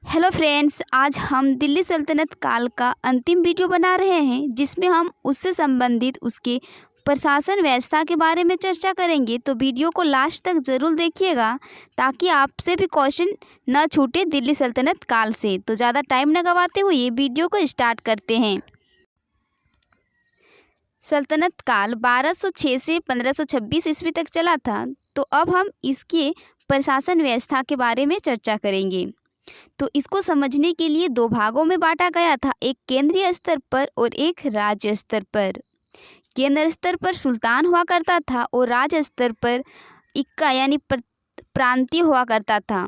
Hello friends, आज हम दिल्ली सल्तनत काल का अंतिम वीडियो बना रहे हैं जिसमें हम उससे संबंधित उसके प्रशासन व्यवस्था के बारे में चर्चा करेंगे। तो वीडियो को लास्ट तक ज़रूर देखिएगा ताकि आपसे भी क्वेश्चन न छूटे दिल्ली सल्तनत काल से। तो ज़्यादा टाइम न गवाते हुए वीडियो को स्टार्ट करते हैं। सल्तनत काल 1206 से 1526 ईस्वी तक चला था। तो अब हम इसके प्रशासन व्यवस्था के बारे में चर्चा करेंगे। तो इसको समझने के लिए दो भागों में बांटा गया था, एक केंद्रीय स्तर पर और एक राज्य स्तर पर। केंद्र स्तर पर सुल्तान हुआ करता था और राज्य स्तर पर इक्का यानी प्रांतीय हुआ करता था।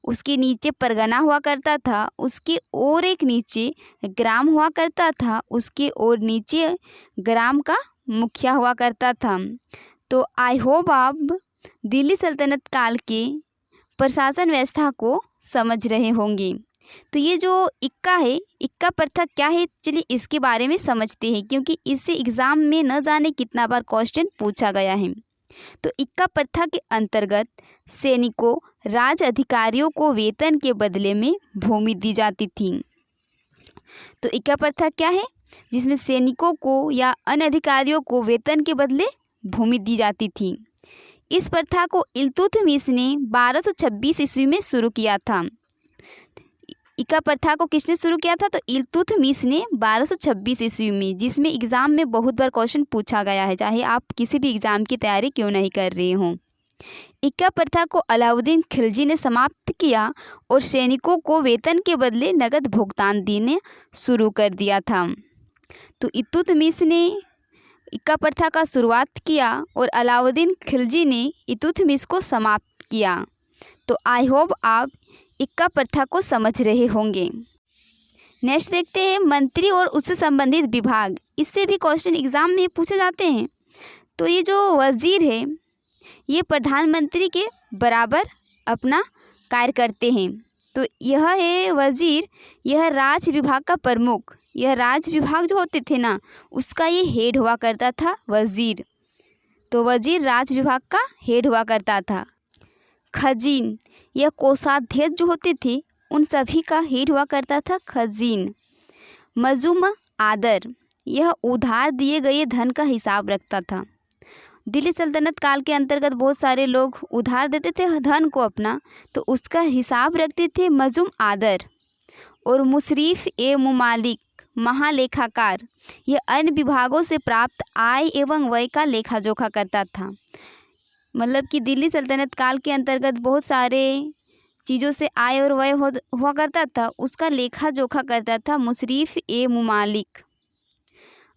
उसके नीचे परगना हुआ करता था, उसके और एक नीचे ग्राम हुआ करता था, उसके और नीचे ग्राम का मुखिया हुआ करता था। तो आई होप आप दिल्ली सल्तनत काल के प्रशासन व्यवस्था को समझ रहे होंगे। तो ये जो इक्का है, इक्का प्रथा क्या है, चलिए इसके बारे में समझते हैं क्योंकि इससे एग्ज़ाम में न जाने कितना बार क्वेश्चन पूछा गया है। तो इक्का प्रथा के अंतर्गत सैनिकों, राज अधिकारियों को वेतन के बदले में भूमि दी जाती थी। तो इक्का प्रथा क्या है, जिसमें सैनिकों को या अन्य अधिकारियों को वेतन के बदले भूमि दी जाती थी। इस प्रथा को इल्तुतमिश ने 1226 ईस्वी में शुरू किया था। इक्का प्रथा को किसने शुरू किया था? तो इल्तुतमिश ने 1226 ईस्वी में, जिसमें एग्ज़ाम में बहुत बार क्वेश्चन पूछा गया है, चाहे आप किसी भी एग्ज़ाम की तैयारी क्यों नहीं कर रहे हों। इक्का प्रथा को अलाउद्दीन खिलजी ने समाप्त किया और सैनिकों को वेतन के बदले नगद भुगतान देने शुरू कर दिया था। तो इल्तुतमिश ने इक्का प्रथा का शुरुआत किया और अलाउद्दीन खिलजी ने इल्तुतमिश को समाप्त किया। तो आई होप आप इक्का प्रथा को समझ रहे होंगे। नेक्स्ट देखते हैं मंत्री और उससे संबंधित विभाग। इससे भी क्वेश्चन एग्ज़ाम में पूछे जाते हैं। तो ये जो वजीर है, ये प्रधानमंत्री के बराबर अपना कार्य करते हैं। तो यह है वजीर, यह राज विभाग का प्रमुख, यह राज विभाग जो होते थे ना, उसका ये हेड हुआ करता था वजीर। तो वजीर राज विभाग का हेड हुआ करता था। खजीन, यह कोषाध्यक्ष जो होते थे उन सभी का हेड हुआ करता था खजीन। मजूम आदर, यह उधार दिए गए धन का हिसाब रखता था। दिल्ली सल्तनत काल के अंतर्गत बहुत सारे लोग उधार देते थे धन को अपना, तो उसका हिसाब रखते थे मजूम आदर। और मुशरीफ ए मुमालिक, महालेखाकार, यह अन्य विभागों से प्राप्त आय एवं व्यय का लेखा जोखा करता था। मतलब कि दिल्ली सल्तनत काल के अंतर्गत बहुत सारे चीज़ों से आय और व्यय हुआ करता था, उसका लेखा जोखा करता था मुशरीफ ए मुमालिक।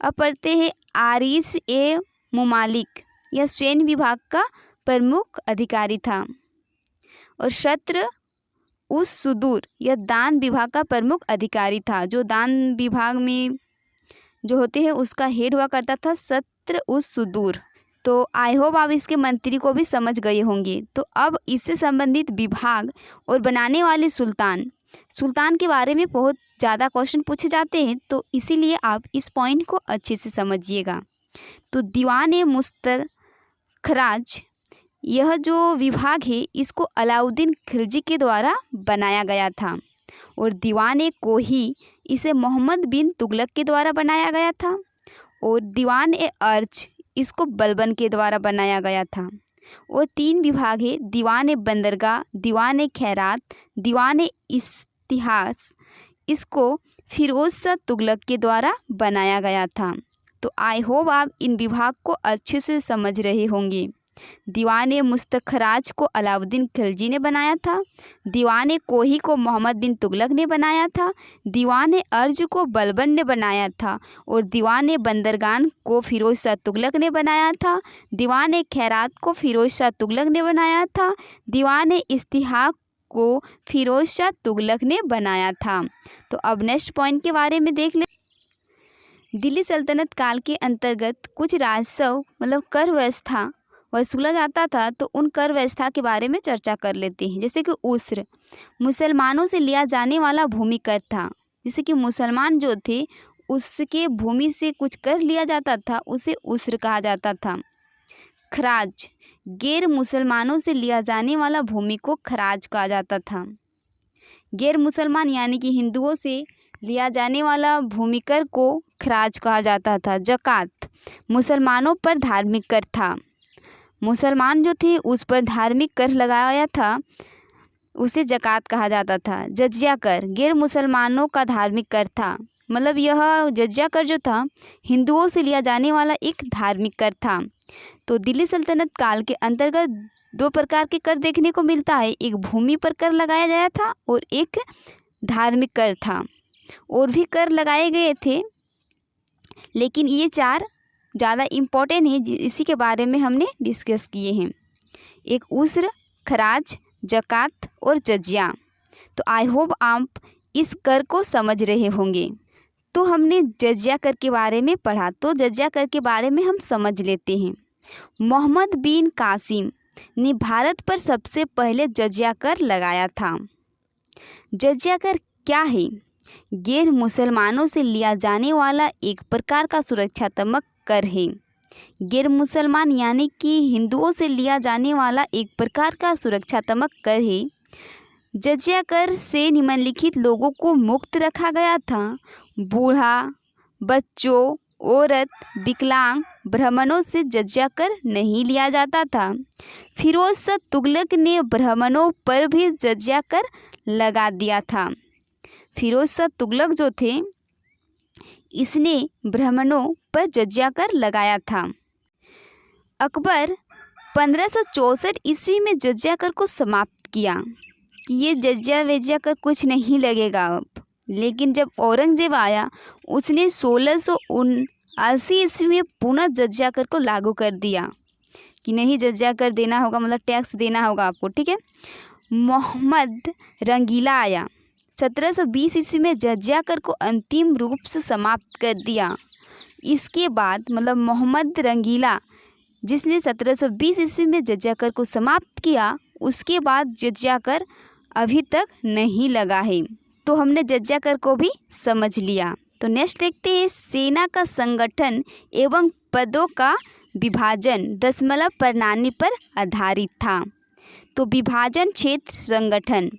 अब पढ़ते हैं आरिस ए मुमालिक, यह सैन्य विभाग का प्रमुख अधिकारी था। और शत्र उस सुदूर, यह दान विभाग का प्रमुख अधिकारी था। जो दान विभाग में जो होते हैं उसका हेड हुआ करता था शत्र उस सुदूर। तो आई होप आप इसके मंत्री को भी समझ गए होंगे। तो अब इससे संबंधित विभाग और बनाने वाले सुल्तान के बारे में बहुत ज़्यादा क्वेश्चन पूछे जाते हैं, तो इसीलिए आप इस पॉइंट को अच्छे से समझिएगा। तो दीवान मुस्तखराज, यह जो विभाग है इसको अलाउद्दीन खिलजी के द्वारा बनाया गया था। और दीवान कोही, इसे मोहम्मद बिन तुगलक के द्वारा बनाया गया था। और दीवान अर्ज, इसको बलबन के द्वारा बनाया गया था। और तीन विभाग है, दीवान बंदरगाह, दीवान खैरात, दीवान इतिहास, इसको फिरोज शाह तुगलक के द्वारा बनाया गया था। तो आई होप आप इन विभाग को अच्छे से समझ रहे होंगे। दीवान मुस्तखराज को अलाउद्दीन खिलजी ने बनाया था, दीवान कोही को मोहम्मद बिन तुगलक ने बनाया था, दीवान अर्ज को बलबन ने बनाया था, और दीवान बंदरगाह को फिरोज शाह तुगलक ने बनाया था, दीवान खैरात को फिरोज शाह तुगलक ने बनाया था, दीवान इतिहास को फिरोज शाह तुगलक ने बनाया था। तो अब नेक्स्ट पॉइंट के बारे में देख ले। दिल्ली सल्तनत काल के अंतर्गत कुछ राजस्व मतलब कर व्यवस्था वसूला जाता था, तो उन कर व्यवस्था के बारे में चर्चा कर लेते हैं। जैसे कि उस्र, मुसलमानों से लिया जाने वाला भूमि कर था। जैसे कि मुसलमान जो थे उसके भूमि से कुछ कर लिया जाता था, उसे उस्र कहा जाता था। खराज, गैर मुसलमानों से लिया जाने वाला भूमि को खराज कहा जाता था। गैर मुसलमान यानी कि हिंदुओं से लिया जाने वाला भूमिकर को खराज कहा जाता था। ज़कात मुसलमानों पर धार्मिक कर था। मुसलमान जो थे उस पर धार्मिक कर लगाया था, उसे ज़कात कहा जाता था। जजिया कर गैर मुसलमानों का धार्मिक कर था। मतलब यह जजिया कर जो था हिंदुओं से लिया जाने वाला एक धार्मिक कर था। तो दिल्ली सल्तनत काल के अंतर्गत दो प्रकार के कर देखने को मिलता है, एक भूमि पर कर लगाया गया था और एक धार्मिक कर था। और भी कर लगाए गए थे, लेकिन ये चार ज़्यादा इम्पोर्टेंट हैं, इसी के बारे में हमने डिस्कस किए हैं। एक उस्र, खराज, ज़कात और जजिया। तो आई होप आप इस कर को समझ रहे होंगे। तो हमने जजिया कर के बारे में पढ़ा, तो जजिया कर के बारे में हम समझ लेते हैं। मोहम्मद बिन कासिम ने भारत पर सबसे पहले जजिया कर लगाया था। जजिया कर क्या है? गैर मुसलमानों से लिया जाने वाला एक प्रकार का सुरक्षात्मक कर है। गैर मुसलमान यानी कि हिंदुओं से लिया जाने वाला एक प्रकार का सुरक्षात्मक कर है। जजिया कर से निम्नलिखित लोगों को मुक्त रखा गया था: बूढ़ा, बच्चों, औरत, विकलांग, ब्राह्मणों से जजिया कर नहीं लिया जाता था। फिरोज शाह तुगलक ने ब्राह्मणों पर भी जजिया कर लगा दिया था। फिरोज शाह तुगलक जो थे, इसने ब्राह्मणों पर जजिया कर लगाया था। अकबर 1564 ईस्वी में जजिया कर को समाप्त किया कि ये जजिया वेजिया कर कुछ नहीं लगेगा अब। लेकिन जब औरंगजेब आया, उसने 1679 ईस्वी में पुनः जजिया कर को लागू कर दिया कि नहीं, जजिया कर देना होगा, मतलब टैक्स देना होगा आपको, ठीक है। मोहम्मद रंगीला आया, 1720 ईस्वी में जजिया कर को अंतिम रूप से समाप्त कर दिया। इसके बाद मतलब मोहम्मद रंगीला जिसने 1720 ईस्वी में जजिया कर को समाप्त किया, उसके बाद जजिया कर अभी तक नहीं लगा है। तो हमने जजिया कर को भी समझ लिया। तो नेक्स्ट देखते हैं, सेना का संगठन एवं पदों का विभाजन दशमलव प्रणाली पर आधारित था। तो विभाजन क्षेत्र संगठन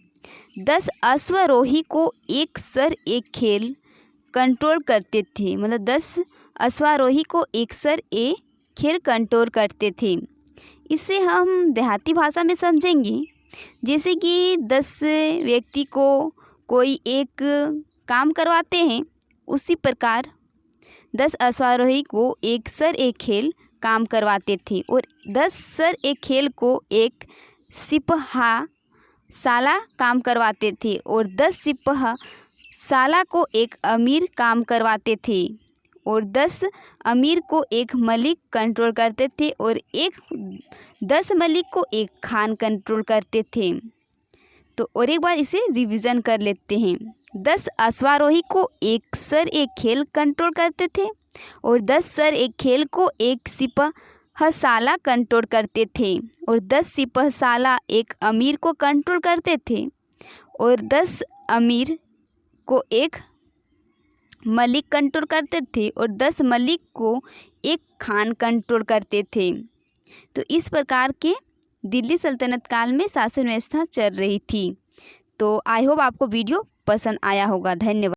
10 अश्वारोही को एक सर एक खेल कंट्रोल करते थे। मतलब 10 अश्वारोही को एक सर एक खेल कंट्रोल करते थे। इसे हम देहाती भाषा में समझेंगे, जैसे कि 10 व्यक्ति को कोई एक काम करवाते हैं, उसी प्रकार 10 अश्वारोही को एक सर एक खेल काम करवाते थे। और 10 सर एक खेल को एक सिपहसाला काम करवाते थे और 10 सिपहसाला को एक अमीर काम करवाते थे और 10 अमीर को एक मलिक कंट्रोल करते थे और 10 मलिक को एक खान कंट्रोल करते थे। तो और एक बार इसे रिवीजन कर लेते हैं। 10 अश्वारोही को एक सर एक खेल कंट्रोल करते थे और 10 सर एक खेल को एक सिपहसाला कंट्रोल करते थे और 10 सिपहसाला एक अमीर को कंट्रोल करते थे और 10 अमीर को एक मलिक कंट्रोल करते थे और 10 मलिक को एक खान कंट्रोल करते थे। तो इस प्रकार के दिल्ली सल्तनत काल में शासन व्यवस्था चल रही थी। तो आई होप आपको वीडियो पसंद आया होगा। धन्यवाद।